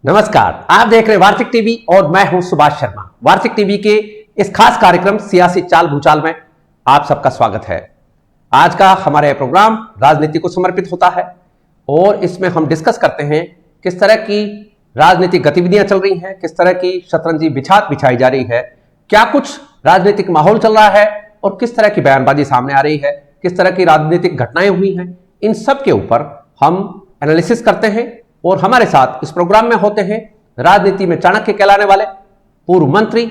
नमस्कार, आप देख रहे हैं वार्षिक टीवी और मैं हूं सुभाष शर्मा। वार्षिक टीवी के इस खास कार्यक्रम सियासी चाल भूचाल में आप सबका स्वागत है। आज का हमारा यह प्रोग्राम राजनीति को समर्पित होता है और इसमें हम डिस्कस करते हैं किस तरह की राजनीतिक गतिविधियां चल रही हैं, किस तरह की शतरंजी बिछाई जा रही है, क्या कुछ राजनीतिक माहौल चल रहा है और किस तरह की बयानबाजी सामने आ रही है, किस तरह की राजनीतिक घटनाएं हुई हैं। इन सब के ऊपर हम एनालिसिस करते हैं और हमारे साथ इस प्रोग्राम में होते हैं राजनीति में चाणक्य कहलाने वाले पूर्व मंत्री,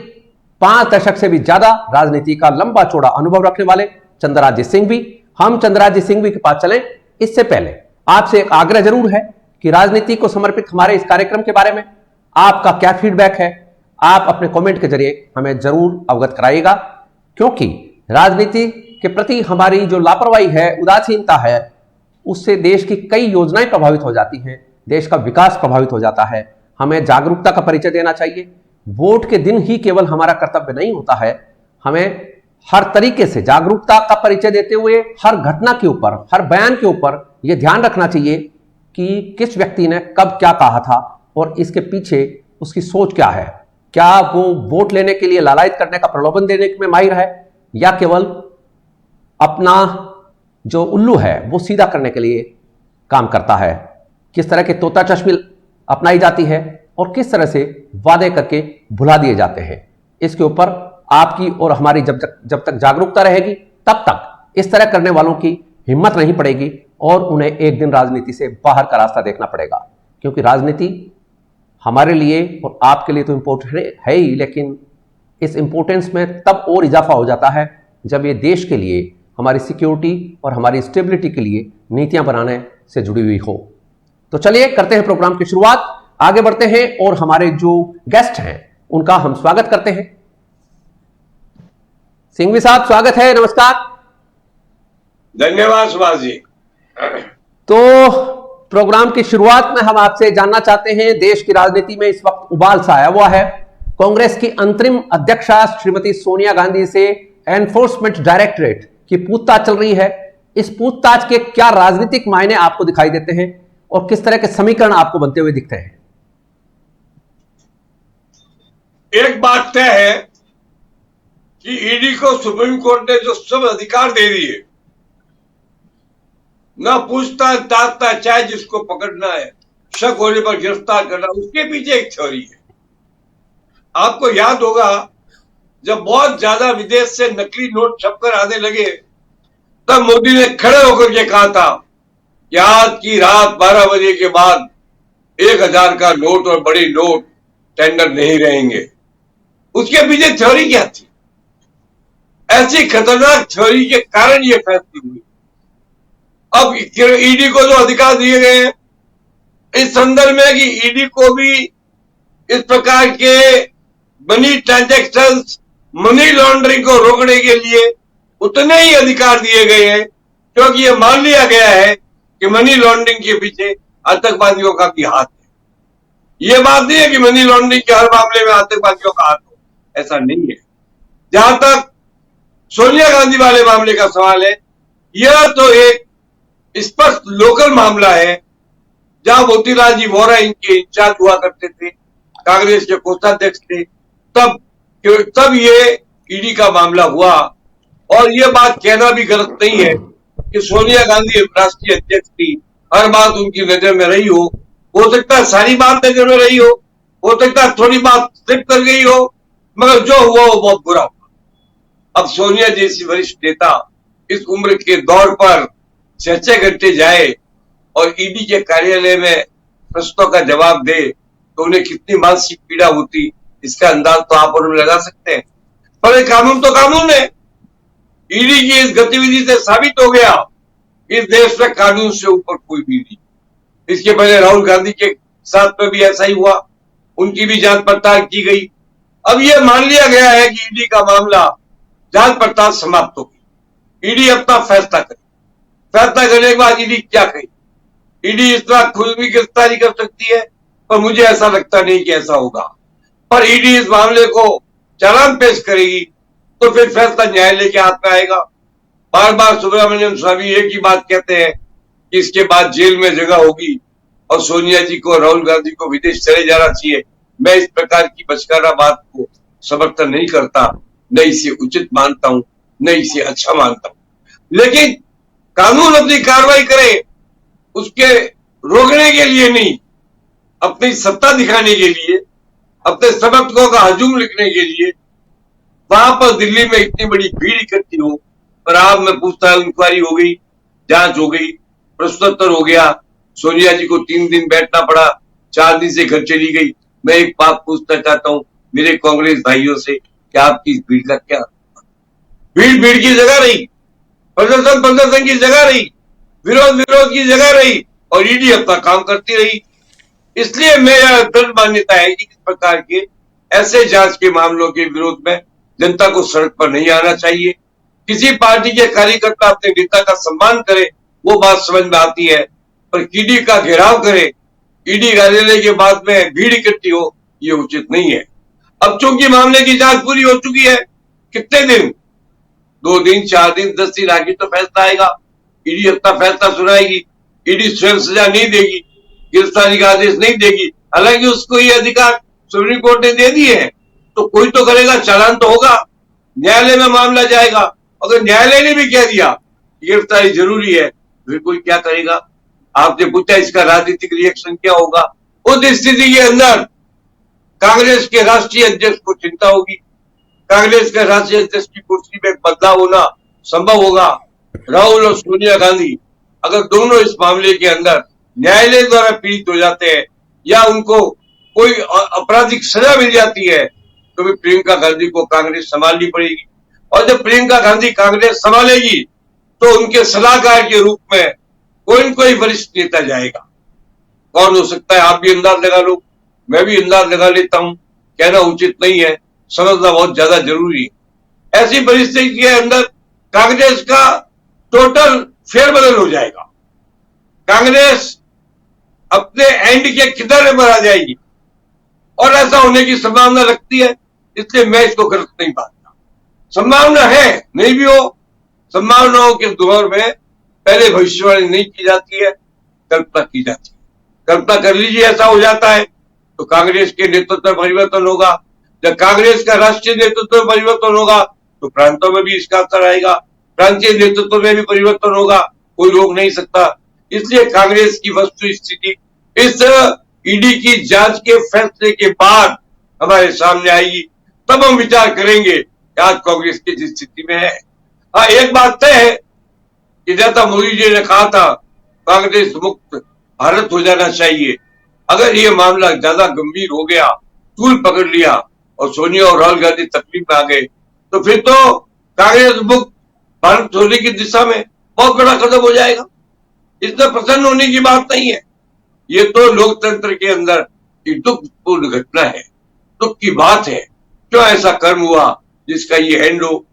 5 दशक से भी ज्यादा राजनीति का लंबा चौड़ा अनुभव रखने वाले चंद्रराज्य सिंह भी। हम चंद्रराज्य सिंह भी के पास चलें इससे पहले आपसे एक आग्रह जरूर है कि राजनीति को समर्पित हमारे इस कार्यक्रम के बारे में आपका क्या फीडबैक है, आप अपने कमेंट के जरिए हमें जरूर अवगत कराइएगा, क्योंकि राजनीति के प्रति हमारी जो लापरवाही है, उदासीनता है, उससे देश की कई योजनाएं प्रभावित हो जाती हैं, देश का विकास प्रभावित हो जाता है। हमें जागरूकता का परिचय देना चाहिए। वोट के दिन ही केवल हमारा कर्तव्य नहीं होता है, हमें हर तरीके से जागरूकता का परिचय देते हुए हर घटना के ऊपर, हर बयान के ऊपर यह ध्यान रखना चाहिए कि किस व्यक्ति ने कब क्या कहा था और इसके पीछे उसकी सोच क्या है। क्या वो वोट लेने के लिए लालायित करने का प्रलोभन देने में माहिर है या केवल अपना जो उल्लू है वो सीधा करने के लिए काम करता है। किस तरह के तोता चश्मी अपनाई जाती है और किस तरह से वादे करके भुला दिए जाते हैं। इसके ऊपर आपकी और हमारी जब तक जागरूकता रहेगी तब तक इस तरह करने वालों की हिम्मत नहीं पड़ेगी और उन्हें एक दिन राजनीति से बाहर का रास्ता देखना पड़ेगा। क्योंकि राजनीति हमारे लिए और आपके लिए तो इंपॉर्टेंट है ही, लेकिन इस इंपॉर्टेंस में तब और इजाफा हो जाता है जब ये देश के लिए, हमारी सिक्योरिटी और हमारी स्टेबिलिटी के लिए नीतियां बनाने से जुड़ी हुई हो। तो चलिए करते हैं प्रोग्राम की शुरुआत, आगे बढ़ते हैं और हमारे जो गेस्ट हैं उनका हम स्वागत करते हैं। सिंघवी साहब, स्वागत है, नमस्कार। धन्यवाद सुभाष जी। तो प्रोग्राम की शुरुआत में हम आपसे जानना चाहते हैं, देश की राजनीति में इस वक्त उबाल सा आया हुआ है। कांग्रेस की अंतरिम अध्यक्षा श्रीमती सोनिया गांधी से एनफोर्समेंट डायरेक्टरेट की पूछताछ चल रही है। इस पूछताछ के क्या राजनीतिक मायने आपको दिखाई देते हैं और किस तरह के समीकरण आपको बनते हुए दिखते हैं? एक बात तय है कि ईडी को सुप्रीम कोर्ट ने जो सब अधिकार दे दिए, ना पूछताछ दांता, चाहे जिसको पकड़ना है, शक होने पर गिरफ्तार करना, उसके पीछे एक थ्योरी है। आपको याद होगा जब बहुत ज्यादा विदेश से नकली नोट छपकर आने लगे तब मोदी ने खड़े होकर के कहा था कि आज की रात 12 बजे के बाद 1000 का नोट और बड़ी नोट टेंडर नहीं रहेंगे। उसके पीछे थ्योरी क्या थी? ऐसी खतरनाक थ्योरी के कारण ये फैसला हुई। अब ईडी को जो अधिकार दिए गए हैं इस संदर्भ में कि ईडी को भी इस प्रकार के मनी ट्रांजैक्शंस, मनी लॉन्ड्रिंग को रोकने के लिए उतने ही अधिकार दिए गए हैं, क्योंकि ये मान लिया गया है कि मनी लॉन्ड्रिंग के पीछे आतंकवादियों का भी हाथ है। ये बात नहीं है कि मनी लॉन्ड्रिंग के हर मामले में आतंकवादियों का हाथ हो, ऐसा नहीं है। जहां तक सोनिया गांधी वाले मामले का सवाल है, यह तो एक स्पष्ट लोकल मामला है जहां मोतीलाल जी वोरा इनके इंचार्ज हुआ करते थे, कांग्रेस के कोषाध्यक्ष थे, तब ये ईडी का मामला हुआ। और ये बात कहना भी गलत नहीं है कि सोनिया गांधी राष्ट्रीय अध्यक्ष थी, हर बात उनकी नजर में रही हो सकता है सारी बात नजर में रही हो सकता है थोड़ी बात स्लिप कर गई हो, मगर जो हुआ वो बहुत बुरा हुआ। अब सोनिया जैसी वरिष्ठ नेता इस उम्र के दौर पर 6 घंटे जाए और ईडी के कार्यालय में प्रश्नों का जवाब दे तो उन्हें कितनी मानसिक पीड़ा होती, इसका अंदाज तो आप और हम लगा सकते हैं। पर ये कानून तो कानून है। ईडी की इस गतिविधि से साबित हो गया इस देश में कानून से ऊपर कोई भी नहीं। इसके पहले राहुल गांधी के साथ में भी ऐसा ही हुआ, उनकी भी जांच पड़ताल की गई। अब यह मान लिया गया है कि ईडी का मामला जांच पड़ताल समाप्त हो गई, ईडी अपना फैसला करे। फैसला करने के बाद ईडी क्या कहे? ईडी इस तरह खुद भी गिरफ्तारी कर सकती है, पर मुझे ऐसा लगता नहीं कि ऐसा होगा। पर ईडी इस मामले को चालान पेश करेगी तो फिर फैसला न्यायालय के हाथ में आएगा। बार बार सुब्रमण्यम स्वामी एक ही बात कहते हैं कि इसके बाद जेल में जगह होगी और सोनिया जी को, राहुल गांधी को विदेश चले जाना चाहिए। मैं इस प्रकार की बचकाना बात को समर्थन नहीं करता, न इसे उचित मानता हूं, न इसे अच्छा मानता हूं। लेकिन कानून अपनी कार्रवाई करे, उसके रोकने के लिए नहीं, अपनी सत्ता दिखाने के लिए, अपने समर्थकों का हजूम लिखने के लिए वहां पर दिल्ली में इतनी बड़ी भीड़ इकट्ठी हो। और आप मैं पूछता हूं, इंक्वायरी हो गई, जांच हो गई, प्रश्नोत्तर हो गया, सोनिया जी को 3 दिन बैठना पड़ा, 4 दिन से घर चली गई। मैं एक बात पूछना चाहता हूं मेरे कांग्रेस भाइयों से कि आपकी इस भीड़ का क्या? भीड़ भीड़ की जगह रही, प्रदर्शन प्रदर्शन की जगह रही, विरोध विरोध की जगह रही, और ईडी अपना काम करती रही। इसलिए मेरा दृढ़ मान्यता है कि इस प्रकार के ऐसे जांच के मामलों के विरोध में जनता को सड़क पर नहीं आना चाहिए। किसी पार्टी के कार्यकर्ता अपने नेता का सम्मान करे, वो बात समझ में आती है, पर ईडी का घेराव करे, ईडी कार्यालय के बाद में भीड़ इकट्ठी हो, ये उचित नहीं है। अब चूंकि मामले की जांच पूरी हो चुकी है, कितने दिन, 2 दिन, 4 दिन, 10 दिन आगे तो फैसला आएगा, ईडी अपना फैसला सुनाएगी। ईडी स्वयं सजा नहीं देगी, गिरफ्तारी का आदेश नहीं देगी, हालांकि उसको ये अधिकार सुप्रीम कोर्ट ने दे दिए हैं, तो कोई तो करेगा, चालान तो होगा, न्यायालय में मामला जाएगा। अगर न्यायालय ने भी कह दिया गिरफ्तारी जरूरी है, फिर कोई क्या करेगा? आपने पूछा इसका राजनीतिक रिएक्शन क्या होगा। उस स्थिति के अंदर कांग्रेस के राष्ट्रीय अध्यक्ष को चिंता होगी, कांग्रेस के राष्ट्रीय अध्यक्ष की कुर्सी में बदलाव होना संभव होगा। राहुल और सोनिया गांधी अगर दोनों इस मामले के अंदर न्यायालय द्वारा पीड़ित हो जाते हैं या उनको कोई आपराधिक सजा मिल जाती है, तो भी प्रियंका गांधी को कांग्रेस संभालनी पड़ेगी। और जब प्रियंका गांधी कांग्रेस संभालेगी तो उनके सलाहकार के रूप में कोई न कोई वरिष्ठ नेता जाएगा। कौन हो सकता है? आप भी अंदाज लगा लो, मैं भी अंदाज लगा लेता हूं, कहना उचित नहीं है, समझना बहुत ज्यादा जरूरी है। ऐसी परिस्थिति के अंदर कांग्रेस का टोटल फेरबदल हो जाएगा, कांग्रेस अपने एंड के किनारे पर आ जाएगी, और ऐसा होने की संभावना लगती है। इसलिए मैं इसको गलत नहीं मानता। संभावना है, नहीं भी हो, संभावनाओं के दौर में पहले भविष्यवाणी नहीं की जाती है, कल्पना की जाती है। कल्पना कर लीजिए ऐसा हो जाता है तो कांग्रेस के नेतृत्व में परिवर्तन होगा। जब कांग्रेस का राष्ट्रीय नेतृत्व में परिवर्तन होगा तो प्रांतों में भी इसका असर आएगा, प्रांतीय नेतृत्व में भी परिवर्तन होगा, कोई रोक नहीं सकता। इसलिए कांग्रेस की वस्तु स्थिति इस ईडी की जांच के फैसले के बाद हमारे सामने आएगी, तब हम विचार करेंगे कि आज कांग्रेस की जिस स्थिति में है। हाँ, एक बात तय है कि जैसा मोदी जी ने कहा था कांग्रेस मुक्त भारत हो जाना चाहिए। अगर ये मामला ज्यादा गंभीर हो गया, तूल पकड़ लिया और सोनिया और राहुल गांधी तकलीफ में आ गए, तो फिर तो कांग्रेस मुक्त भारत होने की दिशा में बहुत बड़ा कदम हो जाएगा। इसमें प्रसन्न होने की बात नहीं है। ये तो लोकतंत्र के अंदर एक दुखपूर्ण घटना है, दुख की बात है। क्यों ऐसा कर्म हुआ जिसका ये एंड हो,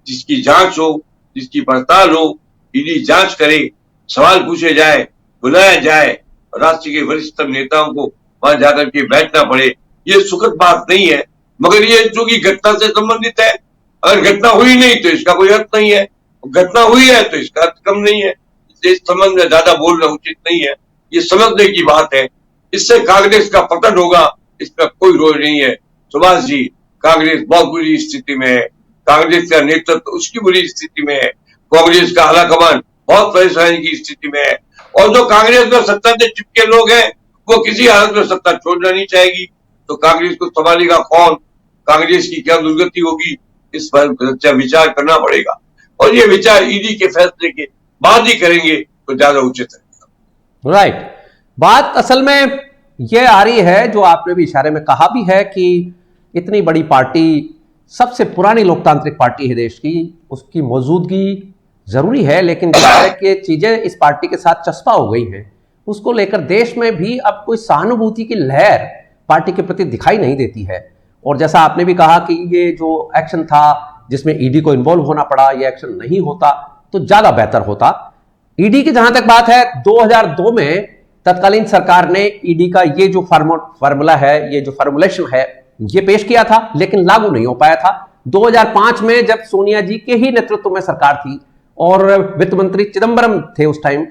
जिसकी जांच हो, जिसकी पड़ताल हो, ईडी जांच करे, सवाल पूछे जाए, बुलाया जाए, राष्ट्र के वरिष्ठतम नेताओं को वहां जाकर के बैठना पड़े, ये सुखद बात नहीं है। मगर ये चूंकि घटना से संबंधित है, अगर घटना हुई नहीं तो इसका कोई अर्थ नहीं है, घटना हुई है तो इसका अर्थ कम नहीं है। इस संबंध में ज्यादा बोलना उचित नहीं है, ये समझने की बात है। इससे कांग्रेस का पतन होगा, इसमें कोई रोज नहीं है। सुभाष जी, कांग्रेस बहुत बुरी स्थिति में है, कांग्रेस का नेतृत्व उसकी बुरी स्थिति में है, कांग्रेस का आलाकमान बहुत परेशानी की स्थिति में है, और जो कांग्रेस में सत्ता से चिपके लोग हैं वो किसी हालत में सत्ता छोड़ना नहीं चाहेगी। तो कांग्रेस को संभालेगा कौन, कांग्रेस की क्या दुर्गति होगी, इस पर विचार करना पड़ेगा, और ये विचार ईडी के फैसले के बाद ही करेंगे तो ज्यादा उचित है। राइट, बात असल में यह आ रही है जो आपने भी इशारे में कहा भी है कि इतनी बड़ी पार्टी, सबसे पुरानी लोकतांत्रिक पार्टी है देश की, उसकी मौजूदगी जरूरी है, लेकिन जिस तरह की चीजें इस पार्टी के साथ चस्पा हो गई हैं उसको लेकर देश में भी अब कोई सहानुभूति की लहर पार्टी के प्रति दिखाई नहीं देती है। और जैसा आपने भी कहा कि ये जो एक्शन था जिसमें ईडी को इन्वॉल्व होना पड़ा, ये एक्शन नहीं होता तो ज्यादा बेहतर होता। ईडी की जहां तक बात है, 2002 में तत्कालीन सरकार ने ईडी का ये जो फार्मूला है, ये जो फार्मूलेशन है, ये पेश किया था, लेकिन लागू नहीं हो पाया था। 2005 में जब सोनिया जी के ही नेतृत्व में सरकार थी और वित्त मंत्री चिदंबरम थे उस टाइम,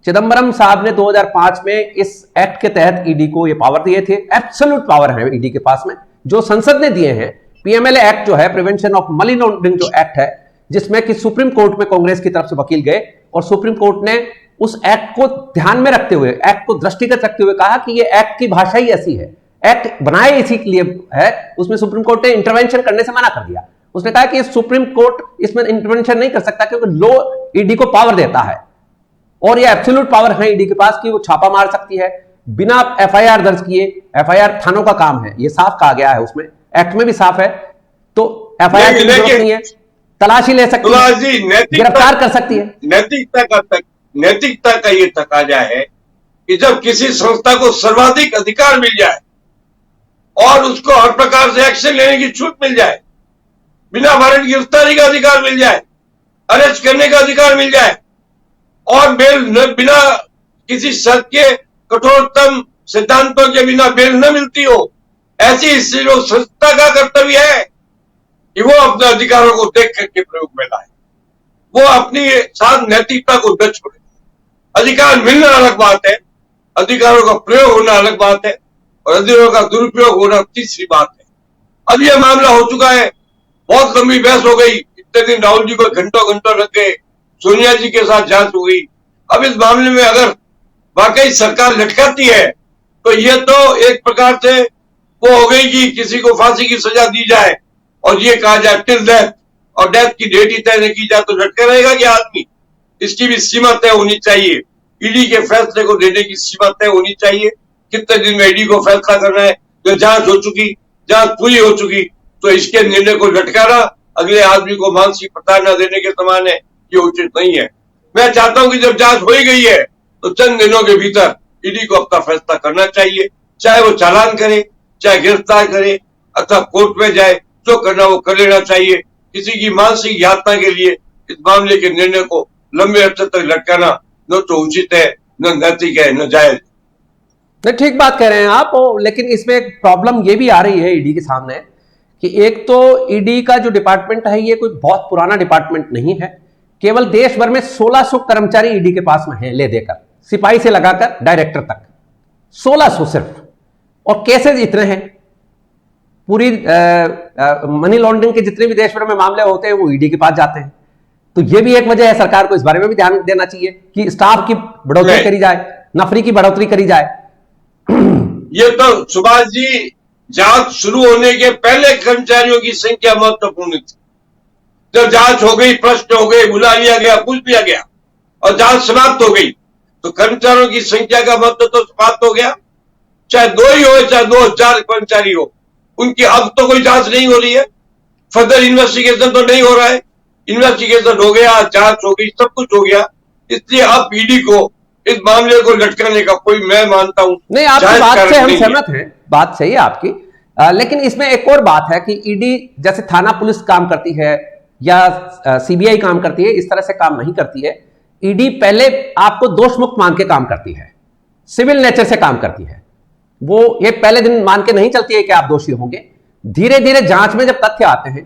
चिदंबरम साहब ने 2005 में इस एक्ट के तहत ईडी को ये पावर दिए थे, एब्सोल्यूट पावर है ईडी के पास में, जो संसद ने दिए हैं। पीएमएलए एक्ट जो है, प्रिवेंशन ऑफ मनी लॉन्ड्रिंग जो एक्ट है, जिसमें कि सुप्रीम कोर्ट में कांग्रेस की तरफ से वकील गए और सुप्रीम कोर्ट ने उस एक्ट को ध्यान में रखते हुए, एक्ट को दृष्टिगत रखते हुए कहा कि ये एक्ट की भाषा ही ऐसी है, एक्ट बनाए इसी के लिए है। उसमें सुप्रीम कोर्ट ने इंटरवेंशन करने से मना कर दिया। उसने कहा कि सुप्रीम कोर्ट इसमें इंटरवेंशन नहीं कर सकता क्योंकि लॉ ईडी को पावर देता है और ये एब्सोल्यूट पावर है ईडी के पास कि वो छापा मार सकती है बिना एफआईआर दर्ज किए। एफआईआर थानों का काम है, ये साफ कहा गया है, उसमें एक्ट में भी साफ है। तो एफआईआर की जरूरत नहीं है, तलाशी ले सकती है, गिरफ्तार कर सकती है। नैतिकता का ये तकाजा है कि जब किसी संस्था को सर्वाधिक अधिकार मिल जाए और उसको हर प्रकार से एक्शन लेने की छूट मिल जाए, बिना वारंट गिरफ्तारी का अधिकार मिल जाए, अरेस्ट करने का अधिकार मिल जाए और बिना किसी शर्त के कठोरतम सिद्धांतों के बिना बेल न मिलती हो, ऐसी संस्था का कर्तव्य है कि वो अपने अधिकारों को देख करके प्रयोग में लाए, वो अपनी साथ नैतिकता को न छोड़े। अधिकार मिलना अलग बात है, अधिकारों का प्रयोग होना अलग बात है और अधिकारों का दुरुपयोग होना तीसरी बात है। अब यह मामला हो चुका है, बहुत लंबी बहस हो गई, इतने दिन राहुल जी को घंटों घंटों लग गए, सोनिया जी के साथ जांच हो गई। अब इस मामले में अगर वाकई सरकार लटकाती है तो यह तो एक प्रकार से वो हो गई कि किसी को फांसी की सजा दी जाए और ये कहा जाए टिल डेथ, और डेथ की डेट ही तय नहीं की जाए तो लटका रहेगा कि आदमी। इसकी भी सीमा तय होनी चाहिए, ईडी के फैसले को देने की सीमा तय होनी चाहिए। कितने दिन में ईडी को फैसला करना है, जो जांच हो चुकी, जांच पूरी हो चुकी तो इसके निर्णय को लटकाना अगले आदमी को मानसिक प्रताड़ना देने के समान है, ये उचित नहीं है। मैं चाहता हूं कि जब जांच हो ही गई है तो चंद दिनों के भीतर ईडी को अपना फैसला करना चाहिए, चाहे वो चालान करे, चाहे गिरफ्तार करे अथवा कोर्ट में जाए, जो करना वो कर लेना चाहिए। किसी की मानसिक यातना के लिए इस मामले के निर्णय को लंबे अरसे तक लटकाना न तो उचित है, न नैतिक है, न जायज। नहीं, ठीक बात कह रहे हैं आप, लेकिन इसमें एक प्रॉब्लम ये भी आ रही है ईडी के सामने कि एक तो ईडी का जो डिपार्टमेंट है ये कोई बहुत पुराना डिपार्टमेंट नहीं है। केवल देश भर में 1600 कर्मचारी ईडी के पास में है, ले देकर सिपाही से लगाकर डायरेक्टर तक 1600 सिर्फ, और केसेस इतने हैं। पूरी मनी लॉन्ड्रिंग के जितने भी देश भर में मामले होते हैं वो ईडी के पास जाते हैं। तो ये भी एक वजह है, सरकार को इस बारे में भी ध्यान देना चाहिए कि स्टाफ की बढ़ोतरी करी जाए, नफरी की बढ़ोतरी करी जाए। ये तो सुभाष जी, जांच शुरू होने के पहले कर्मचारियों की संख्या महत्वपूर्ण थी। जब जांच हो गई, प्रश्न हो गए, बुला लिया गया, पूछ लिया गया और जांच समाप्त हो गई तो कर्मचारियों की संख्या का महत्व तो समाप्त हो गया। चाहे 2 ही हो, चाहे 2000 कर्मचारी हो, उनकी अब तो कोई जांच नहीं हो रही है, फर्दर इन्वेस्टिगेशन तो नहीं हो रहा है। इन्वेस्टिगेशन हो गया, जांच हो गई, सब कुछ हो गया, इसलिए अब ईडी को इस मामले को लटकाने का कोई, मैं मानता हूं नहीं, आपकी बात से हम सहमत हैं, बात सही है आपकी, लेकिन इसमें एक और बात है कि ईडी जैसे थाना पुलिस काम करती है या सीबीआई काम करती है, इस तरह से काम नहीं करती है। ईडी पहले आपको दोष मुक्त मान के काम करती है, सिविल नेचर से काम करती है। वो ये पहले दिन मान के नहीं चलती है कि आप दोषी होंगे। धीरे धीरे जांच में जब तथ्य आते हैं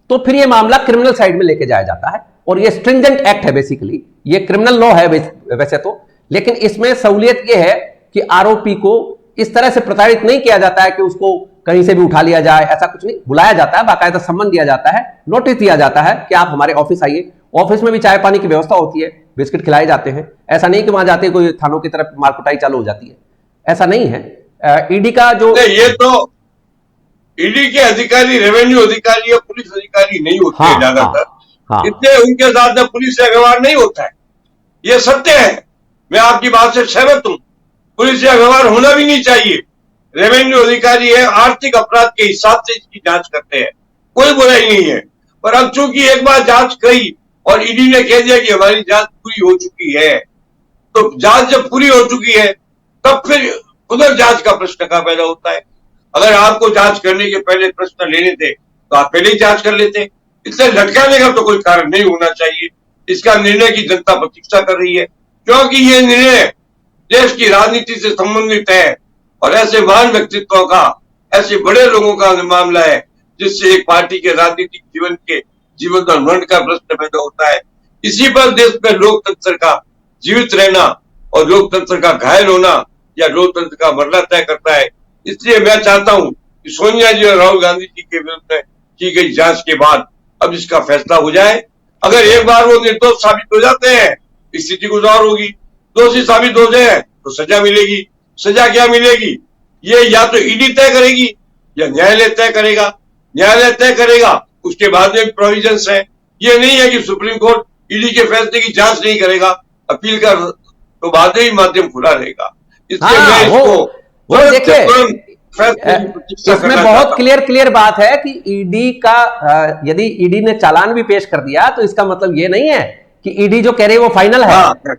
तो फिर ये मामला क्रिमिनल साइड में लेके जाया जाता है, और ये स्ट्रिंजेंट एक्ट है, बेसिकली ये क्रिमिनल लॉ है वैसे तो, लेकिन इसमें सहूलियत ये है कि आरोपी को इस तरह से प्रताड़ित नहीं किया जाता है कि उसको कहीं से भी उठा लिया जाए, ऐसा कुछ नहीं। बुलाया जाता है, बाकायदा सम्मन दिया जाता है, नोटिस दिया जाता है कि आप हमारे ऑफिस आइए। ऑफिस में भी चाय पानी की व्यवस्था होती है, बिस्किट खिलाए जाते हैं। ऐसा नहीं कि वहां जाते कोई थानों की तरफ मारकुटाई चालू हो जाती है, ऐसा नहीं है। ईडी का जो ये तो ईडी के अधिकारी रेवेन्यू अधिकारी या पुलिस अधिकारी नहीं होते हैं ज्यादातर, इसलिए उनके साथ में पुलिस से व्यवहार नहीं होता है, ये सत्य है। मैं आपकी बात से सहमत हूं, पुलिस से व्यवहार होना भी नहीं चाहिए। रेवेन्यू अधिकारी है, आर्थिक अपराध के हिसाब से इसकी जांच करते हैं, कोई बुराई नहीं है। पर अब चूंकि एक बार जांच गई और ईडी ने कह दिया कि हमारी जांच पूरी हो चुकी है, तो जांच जब पूरी हो चुकी है तब फिर उधर जांच का प्रश्न का पैदा होता है। अगर आपको जांच करने के पहले प्रश्न लेने थे तो आप पहले ही जांच कर लेते। इससे लटकाने का तो कोई कारण नहीं होना चाहिए। इसका निर्णय की जनता प्रतीक्षा कर रही है, क्योंकि ये निर्णय देश की राजनीति से संबंधित है और ऐसे महान व्यक्तित्वों का, ऐसे बड़े लोगों का मामला है जिससे एक पार्टी के राजनीतिक जीवन और मरण का प्रश्न पैदा होता है। इसी पर देश में लोकतंत्र का जीवित रहना और लोकतंत्र का घायल होना या लोकतंत्र का मरना तय करता है। इसलिए मैं चाहता हूं कि सोनिया जी और राहुल गांधी जी के विरुद्ध की गई जांच के बाद अब इसका फैसला हो जाए। अगर एक बार वो निर्दोष साबित हो जाते हैं, स्थिति कुछ और होगी। दोषी साबित हो जाए तो सजा मिलेगी। सजा क्या मिलेगी, ये या तो ईडी तय करेगी या न्यायालय तय करेगा। न्यायालय तय करेगा, उसके बाद में प्रोविजंस है। ये नहीं है कि सुप्रीम कोर्ट ईडी के फैसले की जांच नहीं करेगा, अपील का तो बाद में ही माध्यम खुला रहेगा। इसलिए मैं इसको देखिए, इसमें बहुत क्लियर बात है कि ईडी का यदि ईडी ने चालान भी पेश कर दिया तो इसका मतलब ये नहीं है कि ईडी जो कह रही है वो फाइनल है।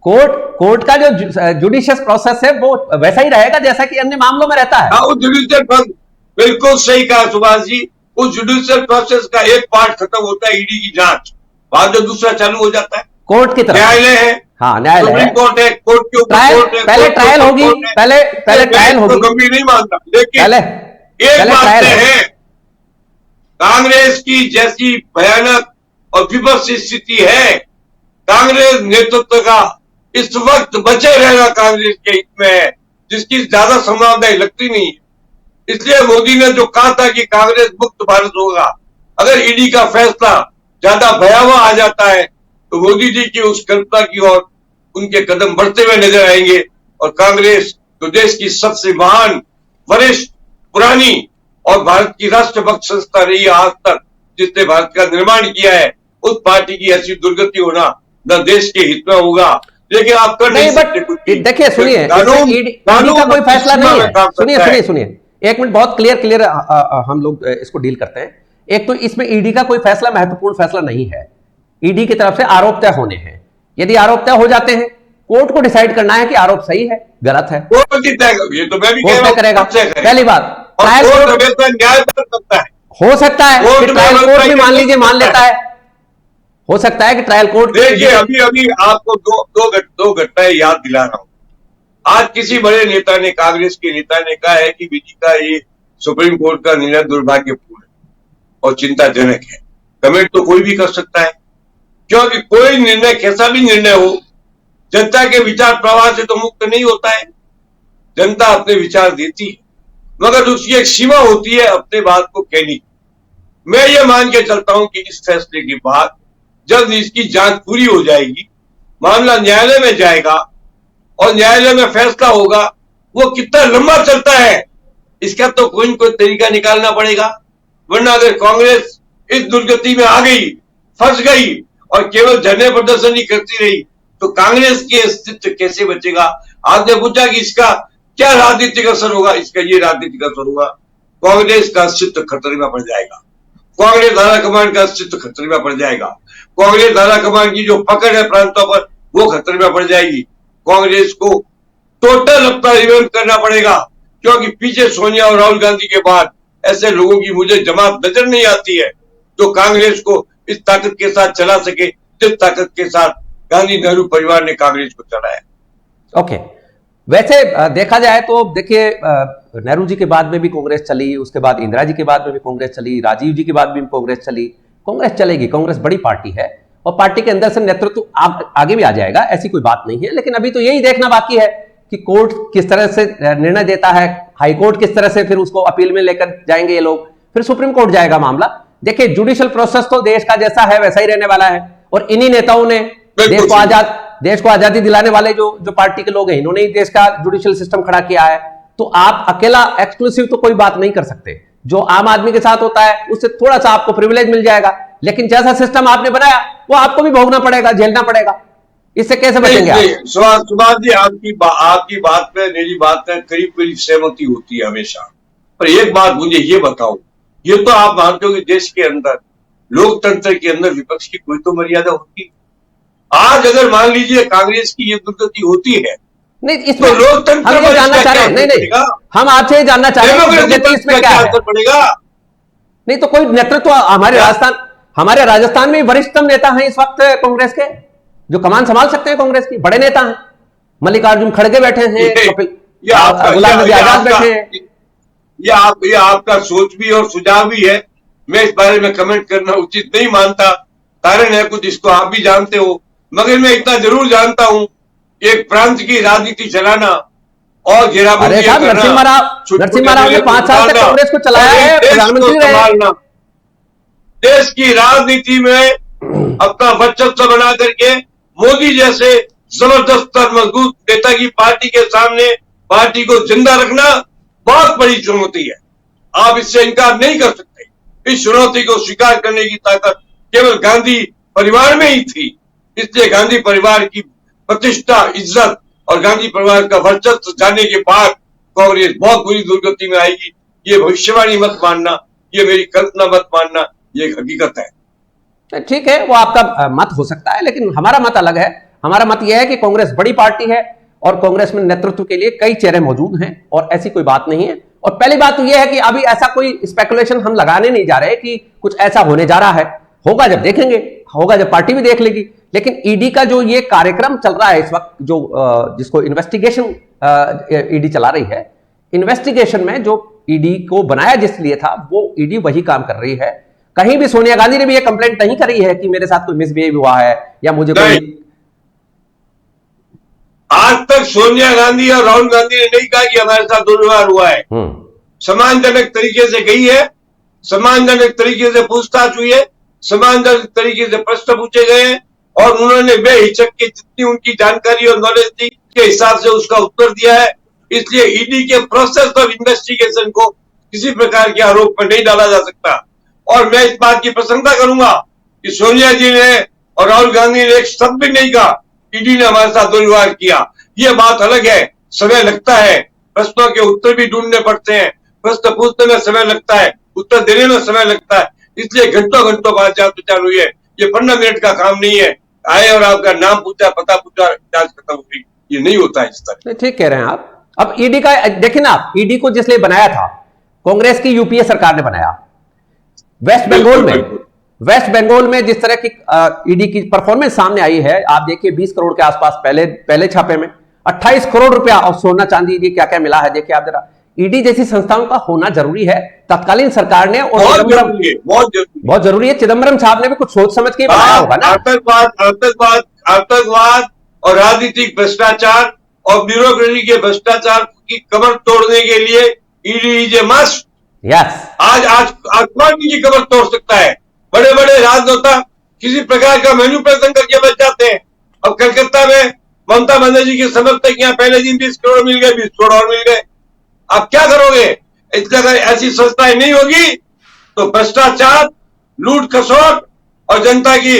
कोर्ट का जो जुडिशियस प्रोसेस है वो वैसा ही रहेगा जैसा कि अन्य मामलों में रहता है। उस जुडिशियल प्रोसेस, बिल्कुल सही कहा सुभाष जी, उस जुडिशियल प्रोसेस का एक पार्ट खत्म होता है ईडी की जांच, बाद जो दूसरा चालू हो जाता है कोर्ट की तरफ। न्यायालय है, हाँ न्यायालय सुप्रीम कोर्ट है, कोर्ट के ऊपर कोर्ट है, पहले ट्रायल होगी, पहले ट्रायल होगी। गंभीर नहीं मानता, लेकिन एक बात है, कांग्रेस की जैसी भयानक और विपक्ष स्थिति है, कांग्रेस नेतृत्व का इस वक्त बचे रहना कांग्रेस के हित में है, जिसकी ज्यादा संभावनाएं लगती नहीं है। इसलिए मोदी ने जो कहा था कि कांग्रेस मुक्त भारत होगा, अगर ईडी का फैसला ज्यादा भयावह आ जाता है तो मोदी जी की उस कल्पना की ओर उनके कदम बढ़ते हुए नजर आएंगे और कांग्रेस जो देश की सबसे महान, वरिष्ठ, पुरानी और भारत की राष्ट्रभक्त संस्था रही है आज तक, जिसने भारत का निर्माण किया है, उस पार्टी की ऐसी दुर्गति होना न देश के हित में होगा। लेकिन आप कर नहीं सकते। देखिए सुनिए, ईडी का कोई फैसला नहीं है। सुनिए एक मिनट, बहुत क्लियर हम लोग इसको डील करते हैं। एक तो इसमें ईडी का कोई फैसला महत्वपूर्ण फैसला नहीं है। ईडी की तरफ से आरोप तय होने हैं। यदि आरोप तय हो जाते हैं, कोर्ट को डिसाइड करना है कि आरोप सही है गलत है, ये तो मैं भी कह रहा हूं, करेगा। पहली बात, न्याय कर सकता है, हो सकता है कि ट्रायल कोर्ट भी मान लीजिए मान लेता है, हो सकता है कि ट्रायल कोर्ट। देखिए अभी आपको दो घटनाएं याद दिला रहा हूं। आज किसी बड़े नेता ने, कांग्रेस के नेता ने कहा है कि विधि का ये सुप्रीम कोर्ट का निर्णय दुर्भाग्यपूर्ण और चिंताजनक है। कमेंट तो कोई भी कर सकता है, क्योंकि कोई निर्णय, कैसा भी निर्णय हो, जनता के विचार प्रवाह से तो मुक्त नहीं होता है। जनता अपने विचार देती है, मगर उसकी एक सीमा होती है अपने बात को कहने की। मैं ये मान के चलता हूं कि इस फैसले के बाद जब इसकी जांच पूरी हो जाएगी, मामला न्यायालय में जाएगा और न्यायालय में फैसला होगा, वो कितना लंबा चलता है इसका तो कोई न कोई तरीका निकालना पड़ेगा। वरना अगर कांग्रेस इस दुर्गति में आ गई, फंस गई और केवल धरने प्रदर्शन ही करती रही, तो कांग्रेस के अस्तित्व कैसे बचेगा। आपने पूछा कि इसका क्या राजनीतिक असर होगा, इसका ये राजनीतिक असर होगा, कांग्रेस का अस्तित्व खतरे में पड़ जाएगा, कांग्रेस धारा कमान का अस्तित्व खतरे में पड़ जाएगा, कांग्रेस धारा कमान की जो पकड़ है प्रांतों पर वो खतरे में पड़ जाएगी। कांग्रेस को टोटल अपना रिवेंज करना पड़ेगा, क्योंकि पीछे सोनिया और राहुल गांधी के बाद ऐसे लोगों की मुझे जमात नजर नहीं आती है जो कांग्रेस को इस ताकत के साथ चला सके जिस ताकत के साथ गांधी नेहरू परिवार ने कांग्रेस को चलाया। ओके, वैसे देखा जाए तो देखिए, नेहरू जी के बाद में भी कांग्रेस चली, उसके बाद इंदिरा जी के बाद में भी कांग्रेस चली, राजीव जी के बाद भी कांग्रेस चली। कांग्रेस चलेगी, कांग्रेस बड़ी पार्टी है और पार्टी के अंदर से नेतृत्व आगे भी आ जाएगा, ऐसी कोई बात नहीं है। लेकिन अभी तो यही देखना बाकी है कि कोर्ट किस तरह से निर्णय देता है, हाई कोर्ट किस तरह से फिर उसको अपील में लेकर जाएंगे ये लोग, फिर सुप्रीम कोर्ट जाएगा मामला। देखिए जुडिशियल प्रोसेस तो देश का जैसा है वैसा ही रहने वाला है और इन्हीं नेताओं ने देश को आजादी दिलाने वाले जो पार्टी के लोग हैं, इन्होंने ही देश का जुडिशियल सिस्टम खड़ा किया है। तो आप अकेला एक्सक्लूसिव तो कोई बात नहीं कर सकते। जो आम आदमी के साथ होता है उससे थोड़ा सा आपको प्रिविलेज मिल जाएगा, लेकिन जैसा सिस्टम आपने बनाया वो आपको भी भोगना पड़ेगा, झेलना पड़ेगा। इससे कैसे बचेंगे आप? सुभाष जी, आपकी बात में मेरी बात में करीब करीब सहमति होती है हमेशा। पर एक बात मुझे ये बताओ, ये तो आप मानते हो कि देश के अंदर, लोकतंत्र के अंदर विपक्ष की कोई तो मर्यादा होती है। आज अगर मान लीजिए कांग्रेस की ये दुर्गति होती है, नहीं इसमें तो लोकतंत्र हम ये जानना चाह रहे हैं, नहीं हम आपसे ये जानना चाह रहे हैं इसमें क्या असर पड़ेगा। नहीं तो कोई नेतृत्व हमारे राजस्थान में वरिष्ठतम नेता हैं इस वक्त कांग्रेस के, जो कमान संभाल सकते हैं कांग्रेस की, बड़े नेता हैं। मल्लिकार्जुन खड़गे बैठे हैं, गुलाम नबी आजाद बैठे हैं। ये आपका सोच भी और सुझाव भी है, मैं इस बारे में कमेंट करना उचित नहीं मानता। कारण है कुछ, इसको आप भी जानते हो, मगर मैं इतना जरूर जानता हूं एक प्रांत की राजनीति चलाना और घेराबंदी अरे साहब, नरसिम्हा राव ने 5 साल तक कांग्रेस को चलाया है, प्रधानमंत्री रहे। देश की राजनीति में अपना वर्चस्व बना करके मोदी जैसे जबरदस्त और मजबूत नेता की पार्टी के सामने पार्टी को जिंदा रखना बहुत बड़ी चुनौती है। आप इससे इनकार नहीं कर सकते। इस चुनौती को स्वीकार करने की ताकत केवल गांधी परिवार में ही थी। इसलिए गांधी परिवार की प्रतिष्ठा, इज्जत और गांधी परिवार का वर्चस्व जाने के बाद कांग्रेस बहुत बुरी दुर्गति में आएगी। ये भविष्यवाणी मत मानना, ये मेरी कल्पना मत मानना, ये हकीकत है। ठीक है, वो आपका मत हो सकता है, लेकिन हमारा मत अलग है। हमारा मत यह है कि कांग्रेस बड़ी पार्टी है और कांग्रेस में नेतृत्व के लिए कई चेहरे मौजूद हैं और ऐसी कोई बात नहीं है। और पहली बात तो यह है कि अभी ऐसा कोई स्पेकुलेशन हम लगाने नहीं जा रहे कि कुछ ऐसा होने जा रहा है। होगा जब देखेंगे, होगा जब पार्टी भी देख लेगी। लेकिन ईडी का जो ये कार्यक्रम चल रहा है इस वक्त, जो जिसको इन्वेस्टिगेशन ईडी चला रही है, इन्वेस्टिगेशन में जो ईडी को बनाया जिस लिए था, वो ईडी वही काम कर रही है। कहीं भी सोनिया गांधी ने भी ये कंप्लेंट नहीं करी है कि मेरे साथ कोई मिसबिहेव हुआ है या मुझे कोई। आज तक सोनिया गांधी और राहुल गांधी ने नहीं कहा कि हमारे साथ दुर्व्यवहार हुआ है। सम्मानजनक तरीके से गई है, सम्मानजनक तरीके से पूछताछ हुई है, सम्मानजनक तरीके से प्रश्न पूछे गए हैं और उन्होंने बेहिचक के जितनी उनकी जानकारी और नॉलेज थी के हिसाब से उसका उत्तर दिया है। इसलिए ईडी के प्रोसेस ऑफ इन्वेस्टिगेशन को किसी प्रकार के आरोप पर नहीं डाला जा सकता। और मैं इस बात की प्रशंसा करूंगा कि सोनिया जी ने और राहुल गांधी ने एक शब्द भी नहीं कहा ईडी ने हमारे साथ दुर्व्यवहार किया। ये बात अलग है, समय लगता है, प्रश्नों के उत्तर भी ढूंढने पड़ते हैं, प्रश्न पूछने में समय लगता है, उत्तर देने में समय लगता है। इसलिए घंटों घंटों बाद जांच पड़ताल हुई है। ये 15 मिनट का काम नहीं है, आए और आपका नाम पूछा, पता पूछा, जांच खत्म हो गई। ये नहीं होता है इस तरह। ठीक कह रहे हैं आप। अब ईडी का देखिए ना, ईडी को जिसलिए बनाया था, कांग्रेस की यूपीए सरकार ने बनाया। वेस्ट बंगाल में जिस तरह की ईडी की परफॉर्मेंस सामने आई है, आप देखिए 20 करोड़ के आसपास पहले छापे में 28 करोड़ रुपया और सोना चांदी क्या क्या मिला है। देखिए आप जरा, ईडी जैसी संस्थाओं का होना जरूरी है। तत्कालीन सरकार ने और बहुत जरूरी है। चिदम्बरम साहब ने भी कुछ सोच समझ के बनाया होगा ना। आतंकवाद और राजनीतिक भ्रष्टाचार और ब्यूरोक्रेसी के भ्रष्टाचार की कमर तोड़ने के लिए ED is a must. Yes, आज कौन की कमर तोड़ सकता है? बड़े बड़े राजनेता किसी प्रकार का मैन्युपुलेशन करके बच जाते हैं। अब कलकत्ता में ममता बनर्जी के समर्थक यहाँ पहले दिन 20 करोड़ मिल गए, 20 करोड़ और मिल गए। आप क्या करोगे? इसलिए अगर ऐसी संस्थाएं नहीं होगी तो भ्रष्टाचार, लूट खसोट और जनता की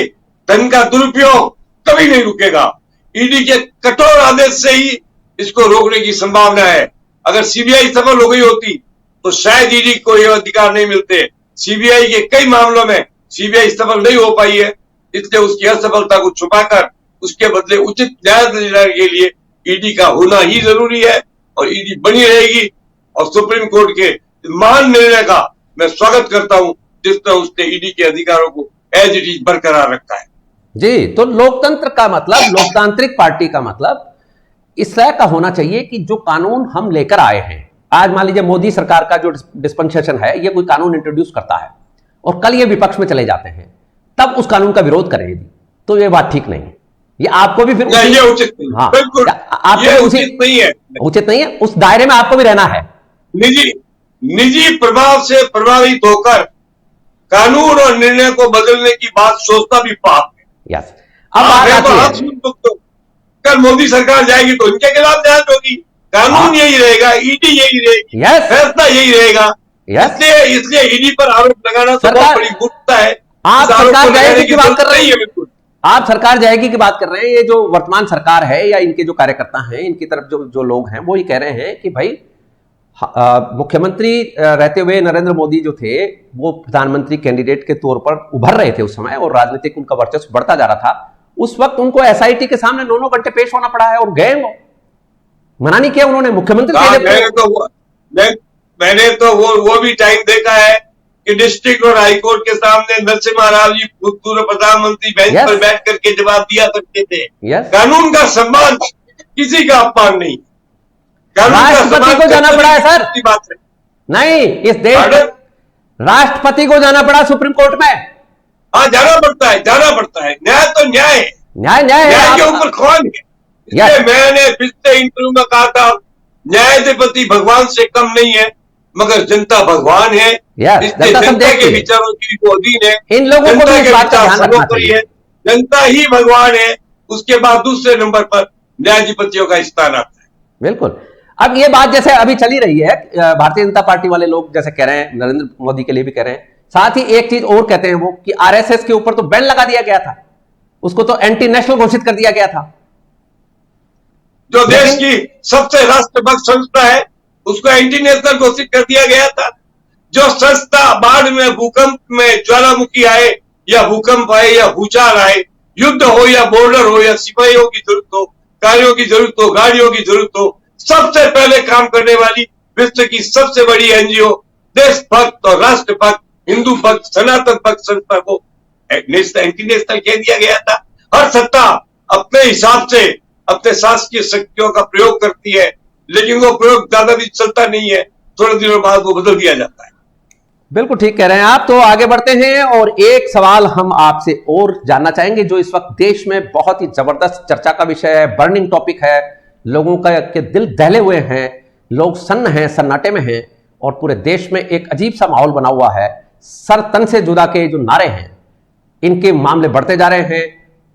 धन का दुरुपयोग कभी नहीं रुकेगा। ईडी के कठोर आदेश से ही इसको रोकने की संभावना है। अगर सीबीआई सफल हो गई होती तो शायद ईडी को ये अधिकार नहीं मिलते। सीबीआई के कई मामलों में सीबीआई सफल नहीं हो पाई है, इसलिए उसकी असफलता को छुपाकर उसके बदले उचित न्याय दिलाने के लिए ईडी का होना ही जरूरी है और ईडी बनी रहेगी। और सुप्रीम कोर्ट के महान निर्णय का मैं स्वागत करता हूं, जिसने उसने ईडी के अधिकारों को एज इट इज बरकरार रखा है। जी, तो लोकतंत्र का मतलब, लोकतांत्रिक पार्टी का मतलब इस तरह का होना चाहिए कि जो कानून हम लेकर आए हैं, आज मान लीजिए मोदी सरकार का जो डिस्पेंसेशन है, ये कोई कानून इंट्रोड्यूस करता है और कल ये विपक्ष में चले जाते हैं, तब उस कानून का विरोध करें, तो ये बात ठीक नहीं। ये आपको भी फिर ये उचित नहीं। हाँ, बिल्कुल आपको उचित नहीं है, उचित नहीं है। उस दायरे में आपको भी रहना है। निजी प्रभाव से प्रभावित होकर कानून और निर्णय को बदलने की बात सोचना भी पाप है। यस, अब कल मोदी सरकार जाएगी तो इनके खिलाफ जांच होगी, कानून यही रहेगा, ईडी यही रहेगी, फैसला यही रहेगा। इसलिए ईडी पर आरोप लगाना तो बहुत बड़ी मूर्खता है। आप सरकार जाएगी की बात कर रहे हैं, बिल्कुल आप सरकार जाएगी की बात कर रहे हैं। ये जो वर्तमान सरकार है या इनके जो कार्यकर्ता हैं, इनकी तरफ जो लोग हैं, वो ये कह रहे हैं कि भाई मुख्यमंत्री रहते हुए नरेंद्र मोदी जो थे, वो प्रधानमंत्री कैंडिडेट के तौर पर उभर रहे थे उस समय और राजनीतिक उनका वर्चस्व बढ़ता जा रहा था। उस वक्त उनको एसआईटी के सामने 9 घंटे पेश होना पड़ा है और गए वो मना नहीं किया उन्होंने। मुख्यमंत्री मैंने तो वो भी टाइम देखा है कि डिस्ट्रिक्ट और हाईकोर्ट के सामने नरसिम्हा राव जी पूर्व प्रधानमंत्री बेंच पर बैठ करके जवाब दिया करते थे। कानून का सम्मान किसी का अपमान नहीं। राष्ट्रपति को जाना पड़ा है सर, नहीं इस देश में राष्ट्रपति को जाना पड़ा सुप्रीम कोर्ट में। हाँ, जाना पड़ता है। न्याय तो न्याय है, न्याय के ऊपर कौन है? इसलिए मैंने पिछले इंटरव्यू में कहा था, न्यायाधिपति भगवान से कम नहीं है, मगर जनता भगवान है। इसलिए जनता के विचारों की वो अधीन है, इन लोगों को भी इस बात का ध्यान रखना चाहिए। जनता ही भगवान है, उसके बाद दूसरे नंबर पर न्यायाधिपतियों का स्थान आता है। बिल्कुल। अब ये बात जैसे अभी चली रही है, भारतीय जनता पार्टी वाले लोग जैसे कह रहे हैं, नरेंद्र मोदी के लिए भी कह रहे हैं, साथ ही एक चीज और कहते हैं वो कि आरएसएस के ऊपर तो बैन लगा दिया गया था, उसको तो एंटी नेशनल घोषित कर दिया गया था। जो देश की सबसे राष्ट्रभक्त संस्था है उसको एंटी नेशनल घोषित कर दिया गया था। जो संस्था बाढ़ में, भूकंप में, ज्वालामुखी आए या भूकंप आए या भूचाल आए, युद्ध हो या बॉर्डर हो या सिपाहियों की जरूरत हो, कार्यों की जरूरत हो, गाड़ियों की जरूरत हो, सबसे पहले काम करने वाली विश्व की सबसे बड़ी एनजीओ, देशभक्त और राष्ट्रभक्त, हिंदू भक्त, सनातन भक्त संस्था को एंटी नेशनल कह दिया गया था। हर सत्ता अपने हिसाब से अपने शासकीय शक्तियों का प्रयोग करती है, लेकिन वो प्रयोग ज्यादा भी चलता नहीं है, थोड़े दिनों बाद वो बदल दिया जाता है। बिल्कुल ठीक कह रहे हैं आप। तो आगे बढ़ते हैं और एक सवाल हम आपसे और जानना चाहेंगे जो इस वक्त देश में बहुत ही जबरदस्त चर्चा का विषय है, बर्निंग टॉपिक है, लोगों का के दिल दहले हुए हैं, लोग सन्न हैं, सन्नाटे में हैं और पूरे देश में एक अजीब सा माहौल बना हुआ है। सर तन से जुदा के जो नारे हैं, इनके मामले बढ़ते जा रहे हैं,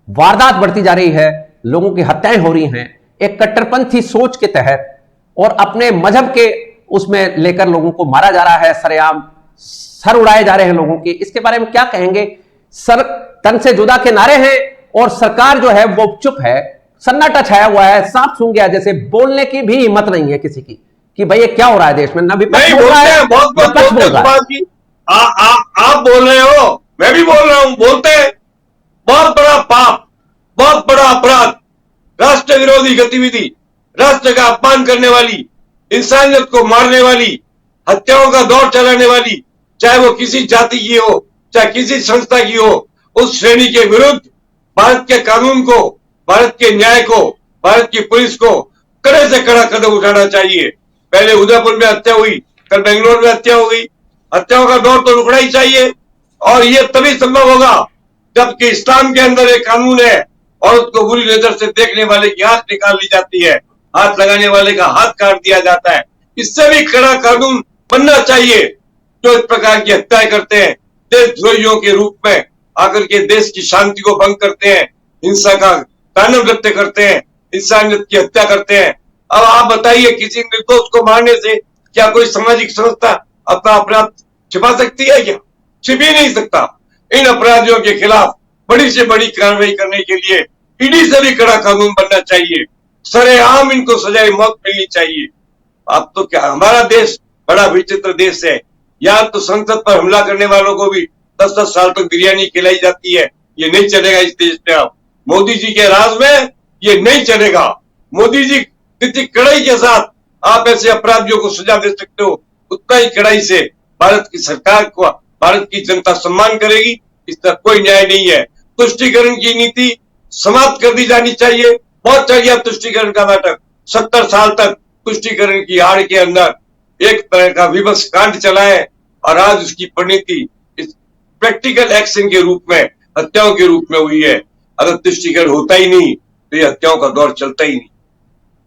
वारदात बढ़ती जा रही है, लोगों की हत्याएं हो रही हैं एक कट्टरपंथी सोच के तहत, और अपने मजहब के उसमें लेकर लोगों को मारा जा रहा है, सरेआम सर उड़ाए जा रहे हैं लोगों के। इसके बारे में क्या कहेंगे? सर तन से जुदा के नारे हैं और सरकार जो है वो चुप है, सन्नाटा छाया हुआ है, सांप सूंघ गया जैसे, बोलने की भी हिम्मत नहीं है किसी की कि भाई ये क्या हो रहा है देश में। ना विपक्ष बोल रहा है, विपक्ष बोल रहा है। आप बोल रहे हो, मैं भी बोल रहा हूं, बोलते हैं। बहुत बड़ा पाप, बहुत बड़ा अपराध, राष्ट्र विरोधी गतिविधि, राष्ट्र का अपमान करने वाली, इंसानियत को मारने वाली, हत्याओं का दौर चलाने वाली, चाहे वो किसी जाति की हो, चाहे किसी संस्था की हो, उस श्रेणी के विरुद्ध भारत के कानून को, भारत के न्याय को, भारत की पुलिस को कड़े से कड़ा कदम उठाना चाहिए। पहले उदयपुर में हत्या हुई, कल बेंगलोर में हत्या हो गई। हत्याओं का दौर तो रुकना ही चाहिए, और यह तभी संभव होगा जबकि इस्लाम के अंदर एक कानून है, औरत को बुरी नजर से देखने वाले की आंख निकाल ली जाती है, हाथ लगाने वाले का हाथ काट दिया जाता है। इससे भी कड़ा कानून बनना चाहिए। जो इस प्रकार की हत्याएं करते हैं, देशद्रोहियों के रूप में आकर के देश की शांति को भंग करते हैं, हिंसा का तांडव नृत्य करते हैं, इंसानियत की हत्या करते हैं। अब आप बताइए, किसी निर्दोष को मारने से क्या कोई सामाजिक संस्था अपना अपराध छिपा सकती है? क्या छिप ही नहीं सकता। इन अपराधियों के खिलाफ बड़ी से बड़ी कार्रवाई करने के लिए ईडी से भी कड़ा कानून बनना चाहिए, सरेआम इनको सजाए मौत मिलनी चाहिए। अब तो क्या, हमारा देश बड़ा विचित्र देश है। यहाँ तो संसद पर हमला करने वालों को भी 10-10 साल तक बिरयानी खिलाई जाती है। ये नहीं चलेगा इस देश में। अब मोदी जी के राज में ये नहीं चलेगा। मोदी जी जितनी कड़ाई के साथ आप ऐसे अपराधियों को सजा दे सकते हो, उतना ही कड़ाई से भारत की सरकार को, भारत की जनता सम्मान करेगी। इसका कोई न्याय नहीं है। तुष्टीकरण की नीति समाप्त कर दी जानी चाहिए। बहुत चल गया तुष्टीकरण का नाटक। 70 साल तक तुष्टीकरण की आड़ के अंदर एक तरह का विवश कांड चला है, और आज उसकी परिणति इस प्रैक्टिकल एक्शन के रूप में, हत्याओं के रूप में हुई है। अगर तुष्टीकरण होता ही नहीं तो ये हत्याओं का दौर चलता ही नहीं।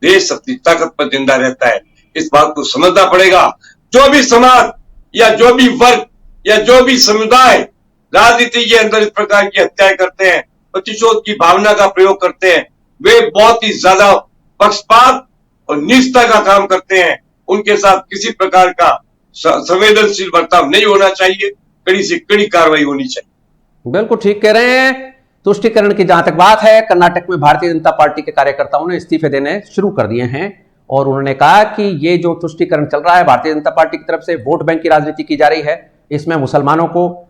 देश अपनी ताकत पर जिंदा रहता है, इस बात को समझना पड़ेगा। जो भी समाज या जो भी वर्ग या जो भी समुदाय राजनीति के अंदर इस प्रकार की हत्याएं करते हैं, प्रतिशोध की भावना का प्रयोग करते हैं, वे बहुत ही ज्यादा पक्षपात और निष्ठा का काम करते हैं। उनके साथ किसी प्रकार का संवेदनशील बर्ताव नहीं होना चाहिए, कड़ी से कड़ी कार्रवाई होनी चाहिए। बिल्कुल ठीक कह रहे हैं। तुष्टीकरण की जहां तक बात है, कर्नाटक में भारतीय जनता पार्टी के कार्यकर्ताओं ने इस्तीफे देने शुरू कर दिए हैं और उन्होंने कहा कि ये जो तुष्टीकरण चल रहा है भारतीय जनता पार्टी की तरफ से, वोट बैंक की राजनीति की जा रही है। इसमें मुसलमानों को,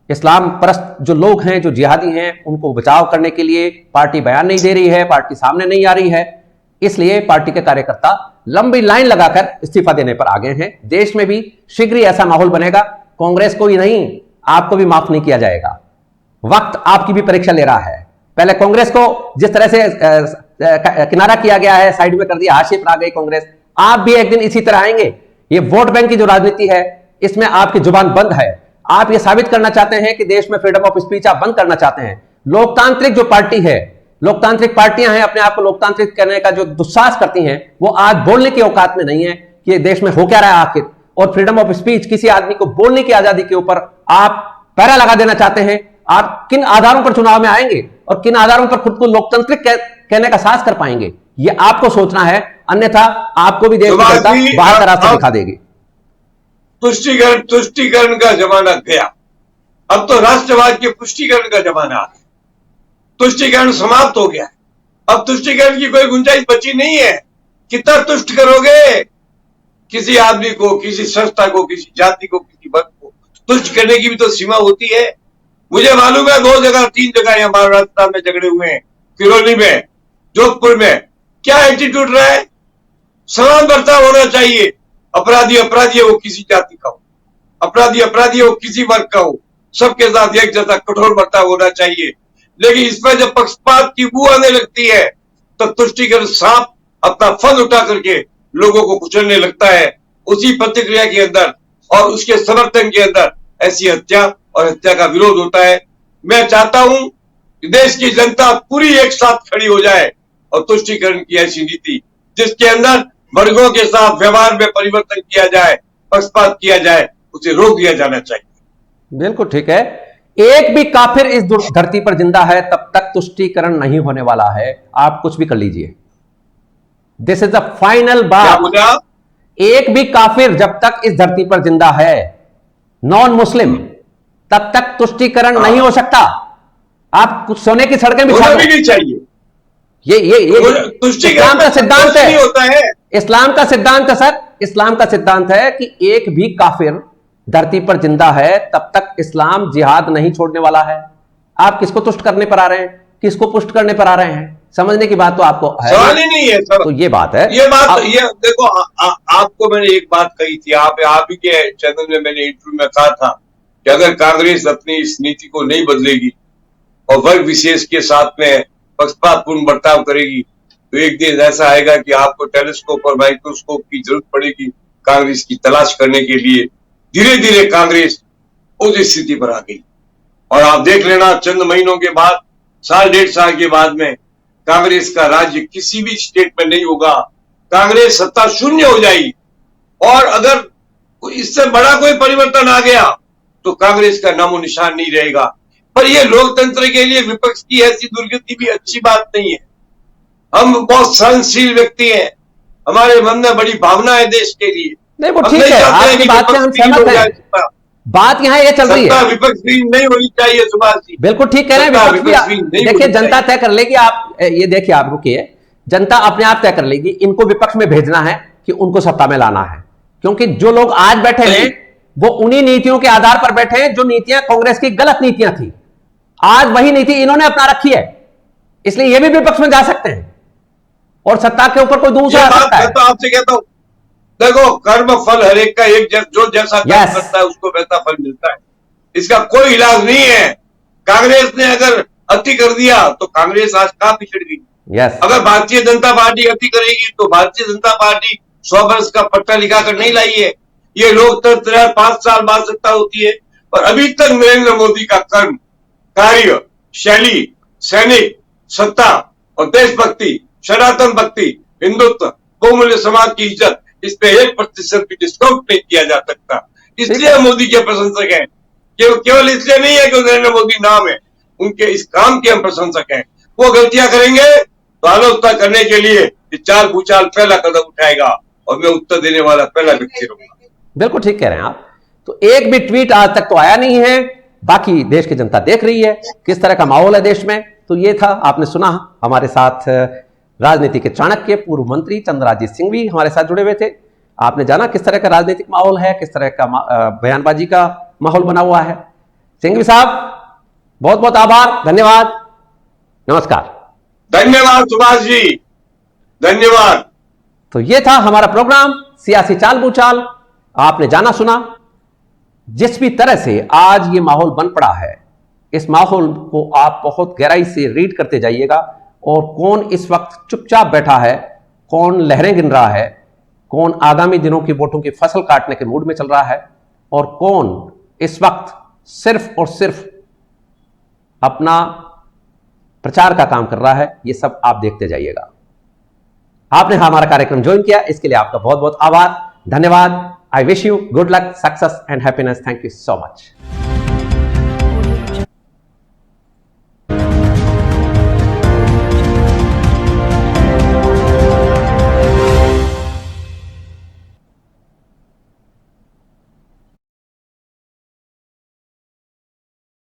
इस्लाम परस्त जो लोग हैं, जो जिहादी हैं, उनको बचाव करने के लिए पार्टी बयान नहीं दे रही है, पार्टी सामने नहीं आ रही है। इसलिए पार्टी के कार्यकर्ता लंबी लाइन लगाकर इस्तीफा देने पर आ गए हैं। देश में भी शीघ्र ही ऐसा माहौल बनेगा। कांग्रेस को ही नहीं, आपको भी माफ नहीं किया जाएगा। वक्त आपकी भी परीक्षा ले रहा है। पहले कांग्रेस को जिस तरह से किनारा किया गया है, साइड में कर दिया, हाशिए पर आ गई कांग्रेस, आप भी एक दिन इसी तरह आएंगे। ये वोट बैंक की जो राजनीति है, इसमें आपकी जुबान बंद है। आप ये साबित करना चाहते हैं कि देश में फ्रीडम ऑफ स्पीच आप बंद करना चाहते हैं। लोकतांत्रिक जो पार्टी है, लोकतांत्रिक पार्टियां हैं, अपने आप को लोकतांत्रिक कहने का जो दुस्साहस करती हैं, वो आज बोलने की औकात में नहीं है कि ये देश में हो क्या रहा है आखिर। और फ्रीडम ऑफ स्पीच, किसी आदमी को बोलने की आजादी के ऊपर आप पैरा लगा देना चाहते हैं। आप किन आधारों पर चुनाव में आएंगे और किन आधारों पर खुद को लोकतांत्रिक कहने का साहस कर पाएंगे, ये आपको सोचना है, अन्यथा आपको भी देश की जनता बाहर का रास्ता दिखा देगी। तुष्टीकरण का जमाना गया, अब तो राष्ट्रवाद के पुष्टिकरण का जमाना आ गया। तुष्टीकरण समाप्त हो गया है, अब तुष्टीकरण की कोई गुंजाइश बची नहीं है। कितना तुष्ट करोगे किसी आदमी को, किसी संस्था को, किसी जाति को, किसी वर्ग को? तुष्ट करने की भी तो सीमा होती है। मुझे मालूम है 2 जगह 3 जगह यहाँ महाराष्ट्र में झगड़े हुए हैं, किरोली में, जोधपुर में। क्या एटीट्यूड रहा है? समान बर्ताव होना चाहिए। अपराधी अपराधी है, वो किसी जाति का हो, अपराधी अपराधी है, वो किसी वर्ग का हो, सबके साथ एक जैसा कठोर बर्ताव होना चाहिए। लेकिन इसमें जब पक्षपात की बू आने लगती है तो तुष्टीकरण सांप अपना फन उठा करके लोगों को कुचलने लगता है। उसी प्रतिक्रिया के अंदर और उसके समर्थन के अंदर ऐसी हत्या और हत्या का विरोध होता है। मैं चाहता हूं कि देश की जनता पूरी एक साथ खड़ी हो जाए और तुष्टीकरण की ऐसी नीति जिसके अंदर वर्गों के साथ व्यवहार में परिवर्तन किया जाए, पक्षपात किया जाए, उसे रोक दिया जाना चाहिए। बिल्कुल ठीक है। एक भी काफिर इस धरती पर जिंदा है तब तक तुष्टीकरण नहीं होने वाला है। आप कुछ भी कर लीजिए, दिस इज द फाइनल बात। एक भी काफिर जब तक इस धरती पर जिंदा है, नॉन मुस्लिम, तब तक तुष्टीकरण नहीं हो सकता। आप कुछ सोने की सड़कें बिछा भी नहीं चाहिए। ये इस्लाम का सिद्धांत है, होता है इस्लाम का सिद्धांत है सर, इस्लाम का सिद्धांत है कि एक भी काफिर धरती पर जिंदा है तब तक इस्लाम जिहाद नहीं छोड़ने वाला है। आप किसको तुष्ट करने पर आ रहे हैं, किसको पुष्ट करने पर आ रहे हैं? समझने की बात तो आपको है, सवाल ही नहीं है सर। तो ये बात है। ये देखो आपको मैंने एक बात कही थी, आप ही के चैनल में मैंने इंटरव्यू में कहा था कि अगर कांग्रेस अपनी इस नीति को नहीं बदलेगी और वर्ग विशेष के साथ में पक्षपातपूर्ण बर्ताव करेगी तो एक दिन ऐसा आएगा कि आपको टेलीस्कोप और माइक्रोस्कोप की जरूरत पड़ेगी कांग्रेस की तलाश करने के लिए। धीरे धीरे कांग्रेस उस स्थिति पर आ गई और आप देख लेना चंद महीनों के बाद, 1.5 साल के बाद में कांग्रेस का राज्य किसी भी स्टेट में नहीं होगा। कांग्रेस सत्ता शून्य हो जाएगी और अगर इससे बड़ा कोई परिवर्तन आ गया तो कांग्रेस का नामो निशान नहीं रहेगा। पर यह लोकतंत्र के लिए विपक्ष की ऐसी दुर्गति भी अच्छी बात नहीं है। हम बहुत सहनशील व्यक्ति हैं, हमारे मन में बड़ी भावना है देश के लिए। नहीं वो ठीक है, आपकी बात से हम सहमत हैं। बात यहाँ ये चल रही है, विपक्ष भी नहीं होनी चाहिए सुभाष जी। बिल्कुल ठीक कह रहे हैं, विपक्ष भी देखिए जनता तय कर लेगी। आप ये देखिए, आप रुकिए, जनता अपने आप तय कर लेगी। इनको विपक्ष में भेजना है कि उनको सत्ता में लाना है, क्योंकि जो लोग आज बैठे हैं वो उन्हीं नीतियों के आधार पर बैठे हैं जो नीतियां कांग्रेस की गलत नीतियां थी। आज वही नीति इन्होंने अपना रखी है, इसलिए ये भी विपक्ष में जा सकते हैं और सत्ता के ऊपर कोई दूसरा आ सकता है। तो आपसे कहता हूं, देखो कर्म फल हर एक का एक जो जैसा कर्म करता है उसको वैसा फल मिलता है। इसका कोई इलाज नहीं है। कांग्रेस ने अगर अति कर दिया तो कांग्रेस आज कहां पिछड़ गई। अगर भारतीय जनता पार्टी अति करेगी तो भारतीय जनता पार्टी 100 वर्ष का पट्टा लिखाकर नहीं लाई है। ये लोकतंत्र 5 साल बाद सत्ता होती है, पर अभी तक नरेंद्र मोदी का कर्म, कार्य, शैली, सैनिक, सत्ता और देशभक्ति, सनातन भक्ति, हिंदुत्व, बहुमूल्य समाज की इज्जत, इस पे 1% भी डिस्काउंट नहीं किया जा सकता। इसलिए मोदी के प्रशंसक हैं। केवल इसलिए नहीं है कि नरेंद्र मोदी नाम है, उनके इस काम के हम प्रशंसक हैं। वो गलतियां करेंगे तो आलोचना करने के लिए चाल भूचाल पहला कदम उठाएगा और मैं उत्तर देने वाला पहला व्यक्ति रहूंगा। बिल्कुल ठीक कह रहे हैं आप। तो एक भी ट्वीट आज तक तो आया नहीं है। बाकी देश की जनता देख रही है किस तरह का माहौल है देश में। तो ये था, आपने सुना, हमारे साथ राजनीति के चाणक्य पूर्व मंत्री चंद्राजीत सिंह भी हमारे साथ जुड़े हुए थे। आपने जाना किस तरह का राजनीतिक माहौल है, किस तरह का बयानबाजी का माहौल बना हुआ है। सिंघवी साहब बहुत बहुत आभार, धन्यवाद, नमस्कार। धन्यवाद सुभाष जी, धन्यवाद। तो ये था हमारा प्रोग्राम सियासी चाल बूचाल। आपने जाना सुना। जिस भी तरह से आज ये माहौल बन पड़ा है, इस माहौल को आप बहुत गहराई से रीड करते जाइएगा और कौन इस वक्त चुपचाप बैठा है, कौन लहरें गिन रहा है, कौन आगामी दिनों की वोटों की फसल काटने के मूड में चल रहा है और कौन इस वक्त सिर्फ और सिर्फ अपना प्रचार का काम कर रहा है, ये सब आप देखते जाइएगा। आपने हमारा कार्यक्रम ज्वाइन किया, इसके लिए आपका बहुत बहुत आभार, धन्यवाद। I wish you good luck, success and happiness. Thank you so much.